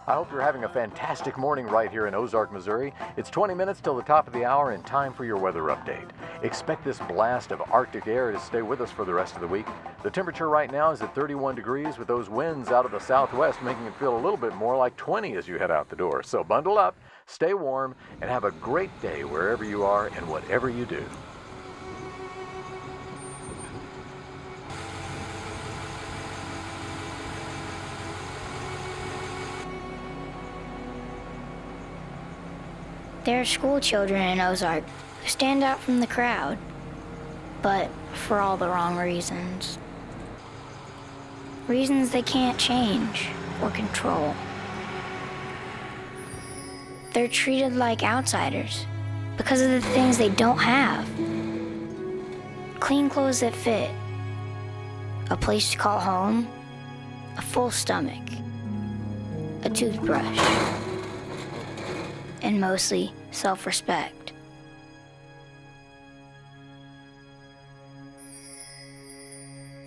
I hope you're having a fantastic morning right here in Ozark, Missouri. It's 20 minutes till the top of the hour and time for your weather update. Expect this blast of Arctic air to stay with us for the rest of the week. The temperature right now is at 31 degrees with those winds out of the southwest making it feel a little bit more like 20 as you head out the door. So bundle up, stay warm, and have a great day wherever you are and whatever you do. There are school children in Ozark who stand out from the crowd, but for all the wrong reasons. Reasons they can't change or control. They're treated like outsiders because of the things they don't have. Clean clothes that fit, a place to call home, a full stomach, a toothbrush, and mostly self-respect.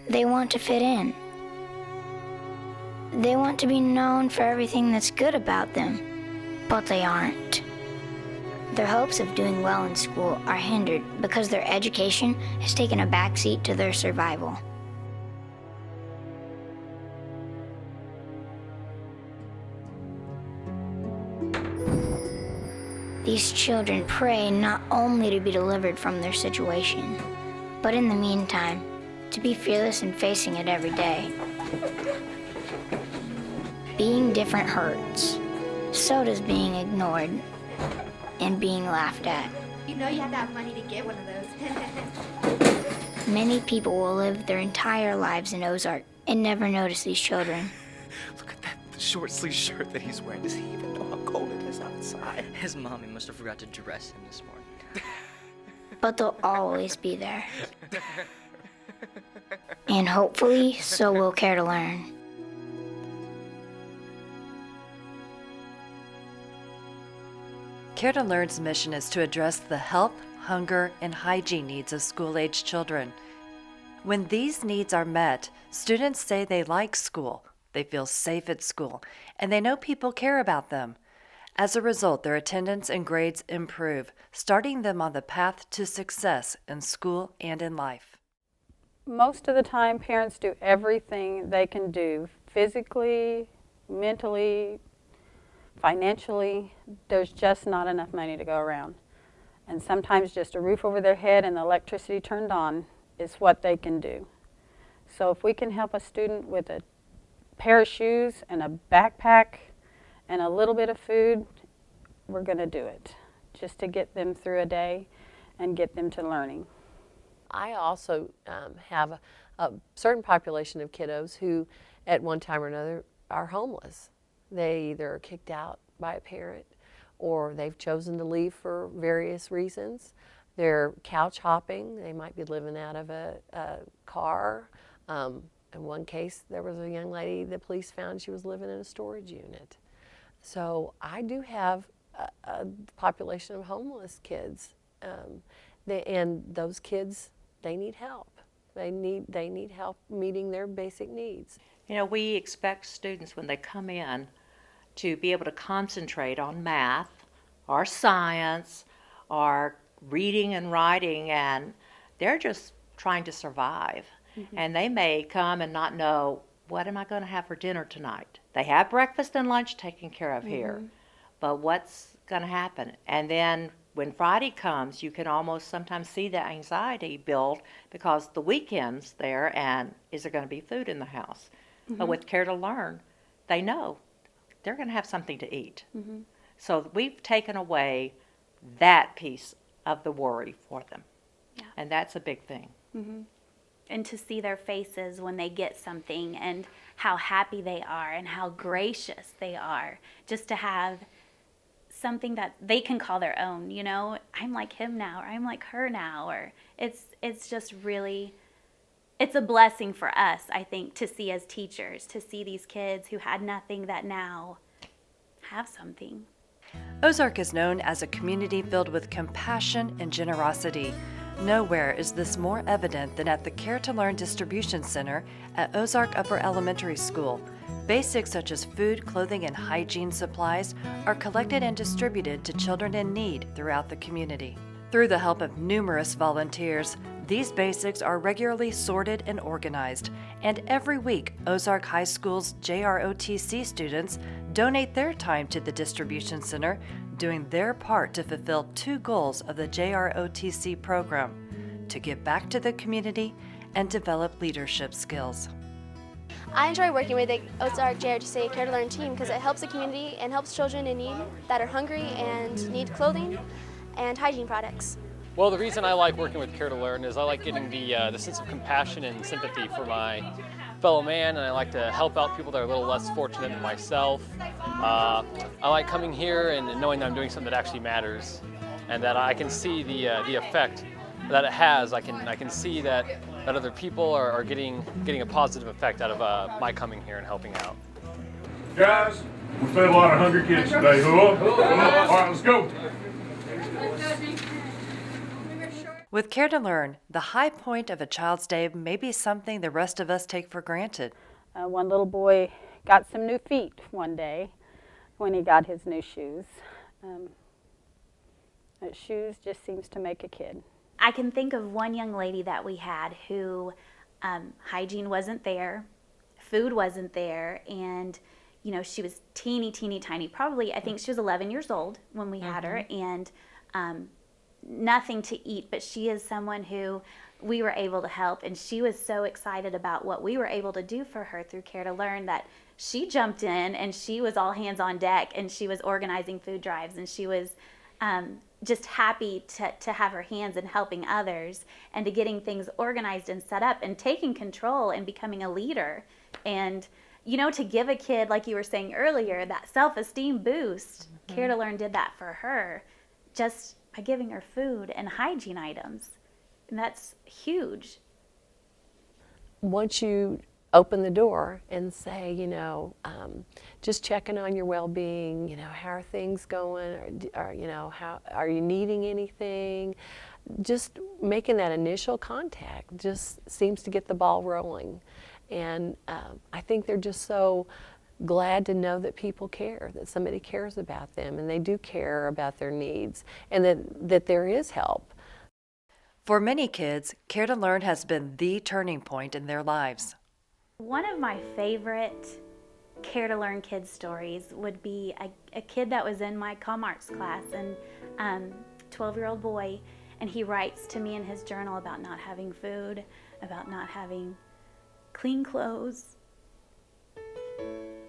They want to fit in. They want to be known for everything that's good about them, but they aren't. Their hopes of doing well in school are hindered because their education has taken a backseat to their survival. These children pray not only to be delivered from their situation, but in the meantime, to be fearless in facing it every day. Being different hurts. So does being ignored and being laughed at. You know you have to have money to get one of those. Many people will live their entire lives in Ozark and never notice these children. Look at that short sleeve shirt that he's wearing. Does he even know how cold it is outside? His mommy must have forgot to dress him this morning. But they'll always be there. And hopefully, so will Care to Learn. Care to Learn's mission is to address the health, hunger, and hygiene needs of school-age children. When these needs are met, students say they like school, they feel safe at school, and they know people care about them. As a result, their attendance and grades improve, starting them on the path to success in school and in life. Most of the time, parents do everything they can do, physically, mentally, financially. There's just not enough money to go around. And sometimes just a roof over their head and the electricity turned on is what they can do. So if we can help a student with a pair of shoes and a backpack and a little bit of food, we're going to do it, just to get them through a day and get them to learning. I also have a certain population of kiddos who, at one time or another, are homeless. They either are kicked out by a parent or they've chosen to leave for various reasons. They're couch hopping. They might be living out of a car. In one case, there was a young lady the police found she was living in a storage unit. So I do have a population of homeless kids, and those kids, they need help. They need help meeting their basic needs. You know, we expect students when they come in to be able to concentrate on math or science or reading and writing, and they're just trying to survive. Mm-hmm. And they may come and not know, what am I going to have for dinner tonight? They have breakfast and lunch taken care of here, but what's going to happen? And then when Friday comes, you can almost sometimes see the anxiety build because the weekend's there, and is there going to be food in the house? But with Care to Learn, they know they're going to have something to eat. So we've taken away that piece of the worry for them. Yeah. And that's a big thing. And to see their faces when they get something and how happy they are and how gracious they are, just to have something that they can call their own, you know, I'm like him now, or I'm like her now, or it's just really, it's a blessing for us, I think, to see as teachers, to see these kids who had nothing that now have something. Ozark is known as a community filled with compassion and generosity. Nowhere is this more evident than at the Care to Learn Distribution Center at Ozark Upper Elementary School. Basics such as food, clothing, and hygiene supplies are collected and distributed to children in need throughout the community. Through the help of numerous volunteers, these basics are regularly sorted and organized, and every week, Ozark High School's JROTC students donate their time to the distribution center, doing their part to fulfill two goals of the JROTC program: to give back to the community and develop leadership skills. I enjoy working with the Ozark JROTC Care to Learn team because it helps the community and helps children in need that are hungry and need clothing and hygiene products. Well, the reason I like working with Care to Learn is I like getting the sense of compassion and sympathy for my fellow man, and I like to help out people that are a little less fortunate than myself. I like coming here and knowing that I'm doing something that actually matters, and that I can see the effect that it has. I can see that other people are getting a positive effect out of my coming here and helping out. Guys, we fed a lot of hungry kids today. All right, let's go. With Care to Learn, the high point of a child's day may be something the rest of us take for granted. One little boy got some new feet one day when he got his new shoes. Shoes just seems to make a kid. I can think of one young lady that we had who hygiene wasn't there, food wasn't there, and she was teeny tiny. Probably, I think she was 11 years old when we had her, and nothing to eat. But she is someone who we were able to help, and she was so excited about what we were able to do for her through Care to Learn that she jumped in and she was all hands on deck, and she was organizing food drives, and she was just happy to have her hands in helping others and to getting things organized and set up and taking control and becoming a leader. And to give a kid, like you were saying earlier, that self-esteem boost. Care to Learn did that for her just by giving her food and hygiene items, and that's huge. Once you open the door and say, just checking on your well-being, how are things going, or how are you needing anything? Just making that initial contact just seems to get the ball rolling. And I think they're just so glad to know that people care, that somebody cares about them, and they do care about their needs, and that there is help. For many kids, Care to Learn has been the turning point in their lives. One of my favorite Care to Learn kids stories would be a kid that was in my comm arts class, and 12-year-old boy, and he writes to me in his journal about not having food, about not having clean clothes.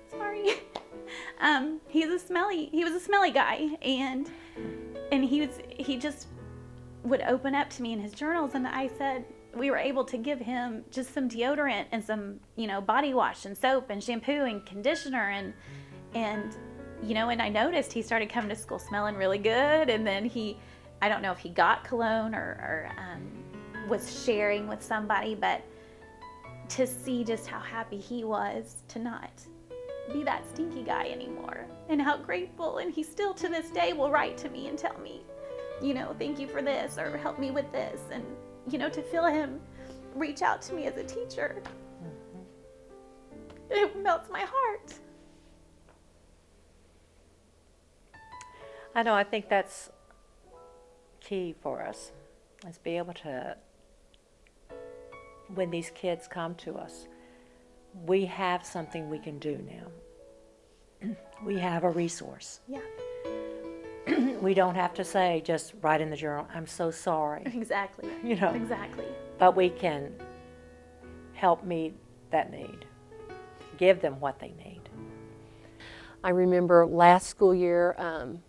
Sorry. He was a smelly guy, and he just would open up to me in his journals, and I said, we were able to give him just some deodorant and some, body wash and soap and shampoo and conditioner, and I noticed he started coming to school smelling really good, and then I don't know if he got cologne or was sharing with somebody, but to see just how happy he was to not be that stinky guy anymore, and how grateful, and he still to this day will write to me and tell me, thank you for this, or help me with this, and to feel him reach out to me as a teacher, it melts my heart. I know, I think that's key for us, is be able to, when these kids come to us, we have something we can do now. We have a resource. Yeah. We don't have to say, just write in the journal, I'm so sorry. Exactly. Exactly. But we can help meet that need, give them what they need. I remember last school year,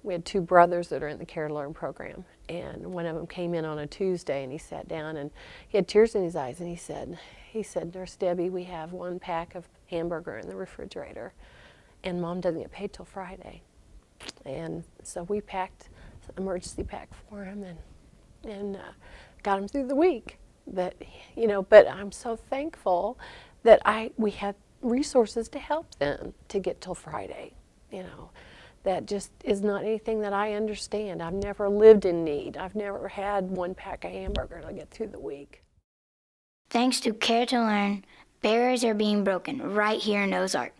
we had two brothers that are in the Care to Learn program, and one of them came in on a Tuesday, and he sat down and he had tears in his eyes, and he said, Nurse Debbie, we have one pack of hamburger in the refrigerator, and Mom doesn't get paid till Friday. And so we packed an emergency pack for him and got him through the week. But I'm so thankful that we had resources to help them to get till Friday. That just is not anything that I understand. I've never lived in need. I've never had one pack of hamburger to get through the week. Thanks to Care to Learn, barriers are being broken right here in Ozark.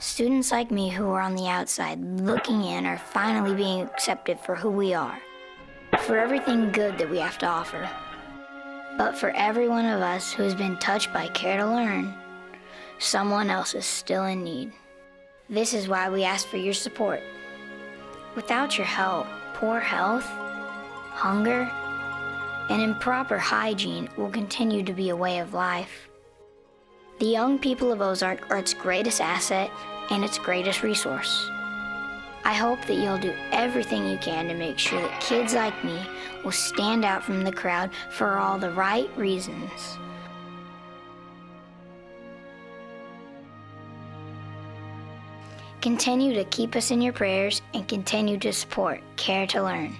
Students like me who are on the outside looking in are finally being accepted for who we are, for everything good that we have to offer. But for every one of us who has been touched by Care to Learn, someone else is still in need. This is why we ask for your support. Without your help, poor health, hunger, and improper hygiene will continue to be a way of life. The young people of Ozark are its greatest asset and its greatest resource. I hope that you'll do everything you can to make sure that kids like me will stand out from the crowd for all the right reasons. Continue to keep us in your prayers and continue to support Care to Learn.